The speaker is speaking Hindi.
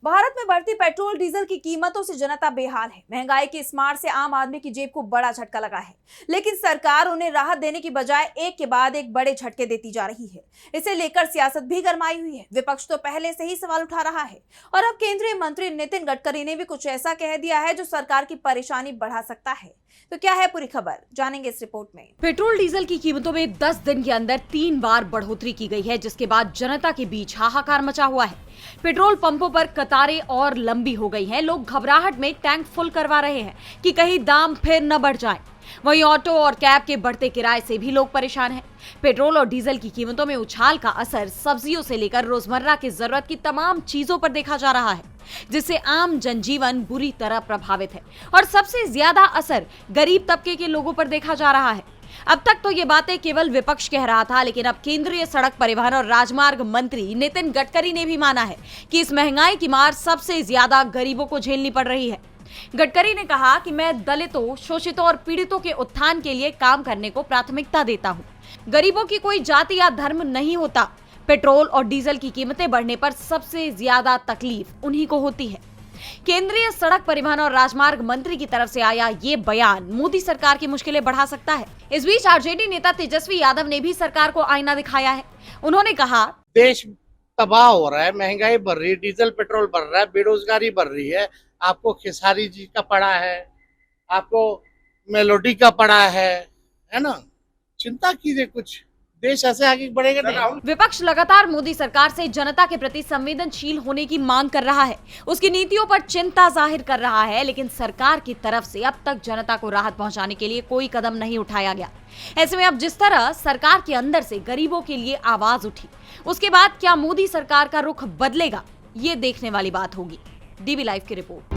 भारत में बढ़ती पेट्रोल डीजल की कीमतों से जनता बेहाल है। महंगाई की इस मार से आम आदमी की जेब को बड़ा झटका लगा है, लेकिन सरकार उन्हें राहत देने की बजाय एक के बाद एक बड़े झटके देती जा रही है। इसे लेकर सियासत भी गरमाई हुई है। विपक्ष तो पहले से ही सवाल उठा रहा है और अब केंद्रीय मंत्री नितिन गडकरी ने भी कुछ ऐसा कह दिया है जो सरकार की परेशानी बढ़ा सकता है। तो क्या है पूरी खबर, जानेंगे इस रिपोर्ट में। पेट्रोल डीजल की कीमतों में 10 दिन के अंदर 3 बार बढ़ोतरी की गई है, जिसके बाद जनता के बीच हाहाकार मचा हुआ है। पेट्रोल पंपों पर कतारें और लंबी हो गई हैं। लोग घबराहट में टैंक फुल करवा रहे हैं कि कहीं दाम फिर न बढ़ जाए। वहीं ऑटो और कैब के बढ़ते किराए से भी लोग परेशान हैं। पेट्रोल और डीजल की कीमतों में उछाल का असर सब्जियों से लेकर रोजमर्रा की जरूरत की तमाम चीजों पर देखा जा रहा है, जिससे आम जनजीवन बुरी तरह प्रभावित है और सबसे ज्यादा असर गरीब तबके के लोगों पर देखा जा रहा है। अब तक तो ये बातें केवल विपक्ष कह रहा था, लेकिन अब केंद्रीय सड़क परिवहन और राजमार्ग मंत्री नितिन गडकरी ने भी माना है कि इस महंगाई की मार सबसे ज्यादा गरीबों को झेलनी पड़ रही है। गडकरी ने कहा कि मैं दलितों, शोषितों और पीड़ितों के उत्थान के लिए काम करने को प्राथमिकता देता हूँ। गरीबों की कोई जाति या धर्म नहीं होता। पेट्रोल और डीजल की कीमतें बढ़ने पर सबसे ज्यादा तकलीफ उन्हीं को होती है। केंद्रीय सड़क परिवहन और राजमार्ग मंत्री की तरफ से आया ये बयान मोदी सरकार की मुश्किलें बढ़ा सकता है। इस बीच आरजेडी नेता तेजस्वी यादव ने भी सरकार को आईना दिखाया है। उन्होंने कहा, देश तबाह हो रहा है, महंगाई बढ़ रही है, डीजल पेट्रोल बढ़ रहा है, बेरोजगारी बढ़ रही है। आपको खेसारी जी का पड़ा है, आपको मेलोडी का पड़ा है ना। चिंता कीजिए, कुछ देश ऐसे आगे बढ़ेगा नहीं। विपक्ष लगातार मोदी सरकार से जनता के प्रति संवेदनशील होने की मांग कर रहा है, उसकी नीतियों पर चिंता जाहिर कर रहा है, लेकिन सरकार की तरफ से अब तक जनता को राहत पहुंचाने के लिए कोई कदम नहीं उठाया गया। ऐसे में अब जिस तरह सरकार के अंदर से गरीबों के लिए आवाज उठी, उसके बाद क्या मोदी सरकार का रुख बदलेगा, ये देखने वाली बात होगी। डीबी लाइव की रिपोर्ट।